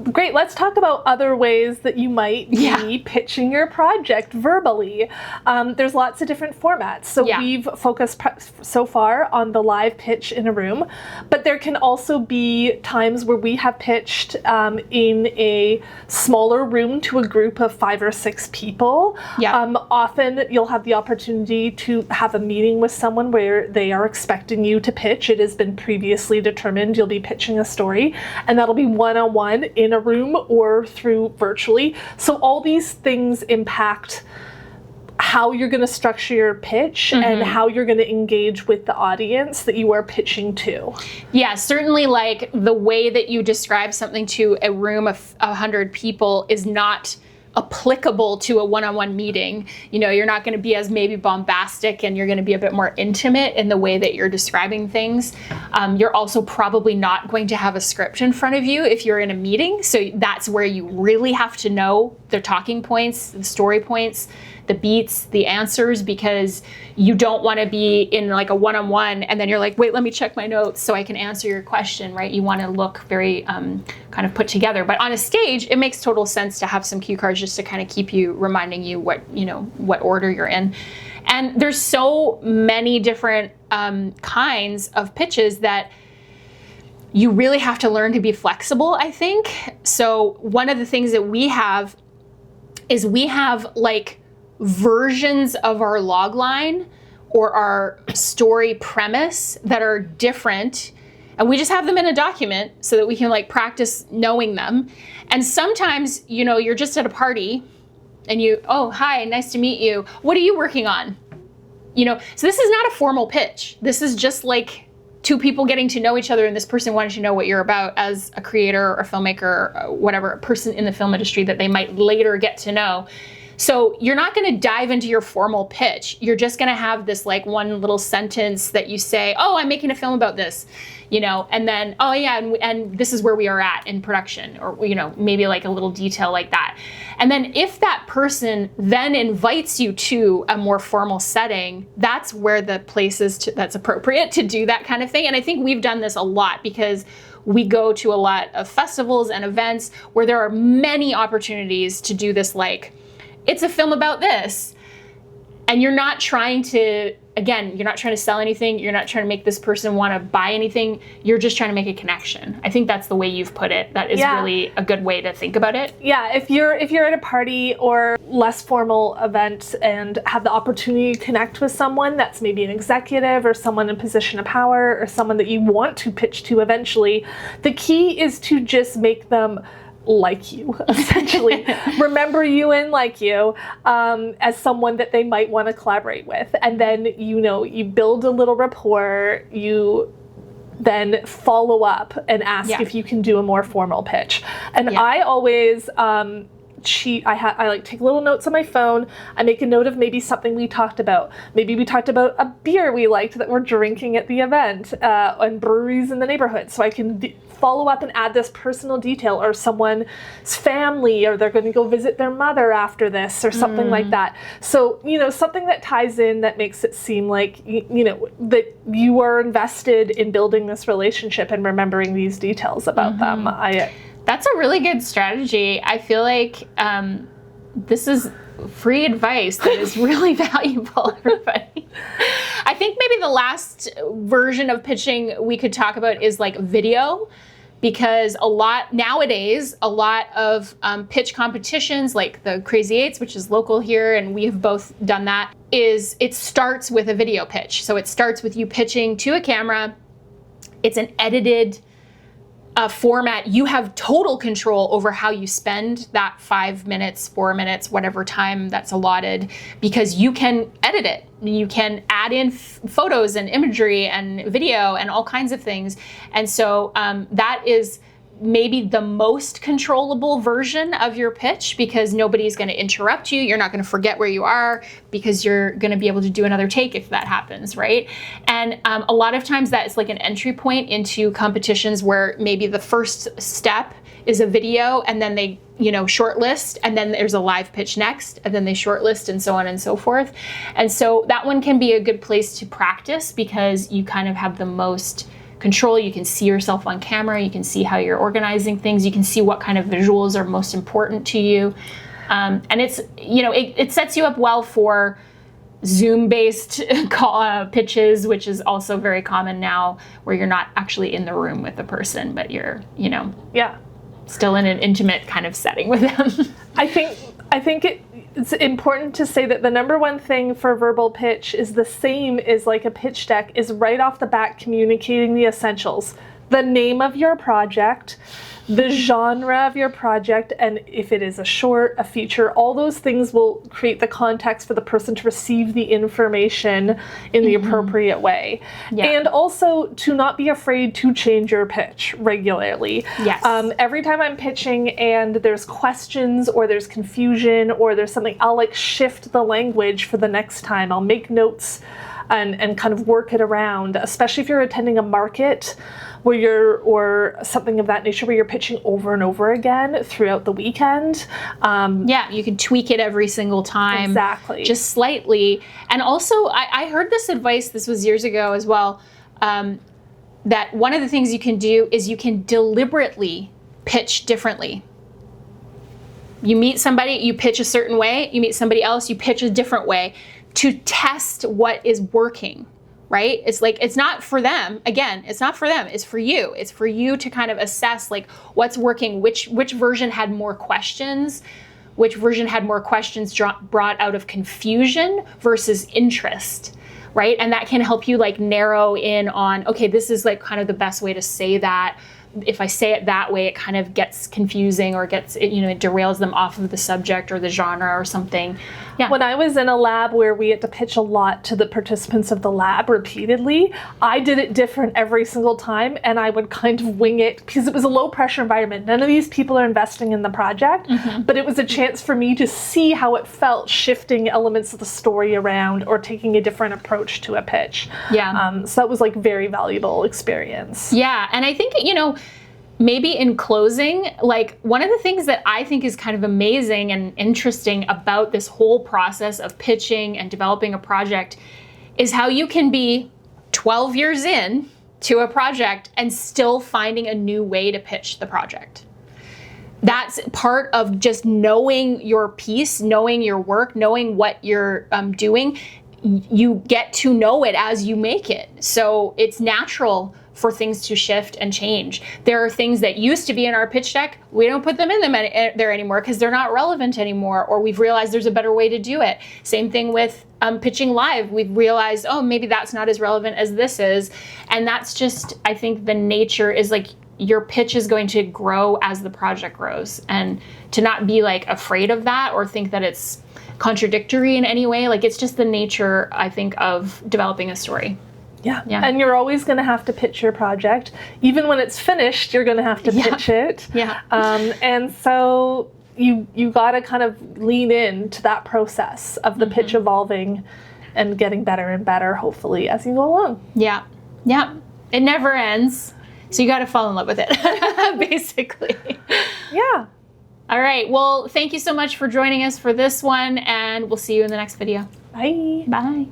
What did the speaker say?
Great. Let's talk about other ways that you might be pitching your project verbally. There's lots of different formats. So we've focused so far on the live pitch in a room, but there can also be times where we have pitched in a smaller room to a group of 5 or 6 people. Often you'll have the opportunity to have a meeting with someone where they are expecting you to pitch. It has been previously determined you'll be pitching a story, and that'll be one-on-one in a room or through virtually. So all these things impact how you're going to structure your pitch and how you're going to engage with the audience that you are pitching to. Yeah, certainly like the way that you describe something to a room of 100 people is not applicable to a one-on-one meeting. You know, you're not going to be as maybe bombastic, and you're going to be a bit more intimate in the way that you're describing things. You're also probably not going to have a script in front of you if you're in a meeting. So that's where you really have to know the talking points, the story points, the beats, the answers, because you don't want to be in like a one-on-one and then you're like, wait, let me check my notes so I can answer your question, right? You want to look very kind of put together. But on a stage, it makes total sense to have some cue cards just to kind of keep you, reminding you what, you know, what order you're in. And there's so many different kinds of pitches that you really have to learn to be flexible, I think. So one of the things that we have is we have like versions of our log line or our story premise that are different, and we just have them in a document so that we can like practice knowing them. And sometimes, you know, you're just at a party and you, oh, hi, nice to meet you. What are you working on? You know, so this is not a formal pitch. This is just like 2 people getting to know each other, and this person wanted to know what you're about as a creator or a filmmaker or whatever, a person in the film industry that they might later get to know. So you're not going to dive into your formal pitch. You're just going to have this like one little sentence that you say, oh, I'm making a film about this, you know, and then, oh yeah, and this is where we are at in production, or, you know, maybe like a little detail like that. And then if that person then invites you to a more formal setting, that's where the place is that's appropriate to do that kind of thing. And I think we've done this a lot because we go to a lot of festivals and events where there are many opportunities to do this, like, it's a film about this. And you're not trying to, again, you're not trying to sell anything. You're not trying to make this person want to buy anything. You're just trying to make a connection. I think that's the way you've put it. That is really a good way to think about it. Yeah, if you're at a party or less formal event and have the opportunity to connect with someone that's maybe an executive or someone in position of power or someone that you want to pitch to eventually, the key is to just make them like you, essentially. Remember you and like you as someone that they might want to collaborate with. And then, you know, you build a little rapport, you then follow up and ask if you can do a more formal pitch. And I always I like take little notes on my phone. I make a note of maybe something we talked about. Maybe we talked about a beer we liked that we're drinking at the event, and breweries in the neighborhood. So I can follow up and add this personal detail, or someone's family, or they're going to go visit their mother after this, or something like that. So, you know, something that ties in, that makes it seem like, you know, that you are invested in building this relationship and remembering these details about them. That's a really good strategy. I feel like this is free advice that is really valuable, everybody. I think maybe the last version of pitching we could talk about is like video, because nowadays, a lot of pitch competitions, like the Crazy Eights, which is local here, and we have both done that, it starts with a video pitch. So it starts with you pitching to a camera. It's an edited format. You have total control over how you spend that 5 minutes, 4 minutes, whatever time that's allotted, because you can edit it. You can add in photos and imagery and video and all kinds of things. And so that is maybe the most controllable version of your pitch, because nobody's going to interrupt you. You're not going to forget where you are, because you're going to be able to do another take if that happens, right? And a lot of times that is like an entry point into competitions where maybe the first step is a video, and then they, you know, shortlist, and then there's a live pitch next, and then they shortlist, and so on and so forth. And so that one can be a good place to practice, because you kind of have the most control. You can see yourself on camera. You can see how you're organizing things. You can see what kind of visuals are most important to you. And it's, it sets you up well for Zoom-based pitches, which is also very common now, where you're not actually in the room with the person, but you're, still in an intimate kind of setting with them. I think it's important to say that the number one thing for verbal pitch is the same as like a pitch deck, is right off the bat communicating the essentials. The name of your project, the genre of your project, and if it is a short, a feature, all those things will create the context for the person to receive the information in the appropriate way. Yeah. And also to not be afraid to change your pitch regularly. Yes. Every time I'm pitching and there's questions or there's confusion or there's something, I'll like shift the language for the next time. I'll make notes and kind of work it around, especially if you're attending a market or something of that nature where you're pitching over and over again throughout the weekend. You can tweak it every single time. Exactly. Just slightly. And also, I heard this advice, this was years ago as well, that one of the things you can do is you can deliberately pitch differently. You meet somebody, you pitch a certain way. You meet somebody else, you pitch a different way to test what is working. Right? It's like, it's not for them. Again, it's not for them. It's for you. It's for you to kind of assess like what's working, which version had more questions, which version had more questions brought out of confusion versus interest, right? And that can help you like narrow in on, okay, this is like kind of the best way to say that. If I say it that way, it kind of gets confusing or it derails them off of the subject or the genre or something. Yeah. When I was in a lab where we had to pitch a lot to the participants of the lab repeatedly, I did it different every single time, and I would kind of wing it because it was a low pressure environment. None of these people are investing in the project, but it was a chance for me to see how it felt shifting elements of the story around or taking a different approach to a pitch. Yeah. So that was like very valuable experience. Yeah. And I think, maybe in closing, like one of the things that I think is kind of amazing and interesting about this whole process of pitching and developing a project is how you can be 12 years in to a project and still finding a new way to pitch the project. That's part of just knowing your piece, knowing your work, knowing what you're doing. You get to know it as you make it. So it's natural for things to shift and change. There are things that used to be in our pitch deck, we don't put them in there anymore because they're not relevant anymore, or we've realized there's a better way to do it. Same thing with pitching live. We've realized, maybe that's not as relevant as this is. And that's just, I think the nature is like your pitch is going to grow as the project grows. And to not be like afraid of that or think that it's contradictory in any way, like it's just the nature, I think, of developing a story. Yeah. And you're always going to have to pitch your project. Even when it's finished, you're going to have to pitch it. Yeah. And so you got to kind of lean into that process of the pitch evolving and getting better and better, hopefully, as you go along. Yeah. Yeah. It never ends. So you got to fall in love with it, basically. Yeah. All right. Well, thank you so much for joining us for this one, and we'll see you in the next video. Bye. Bye.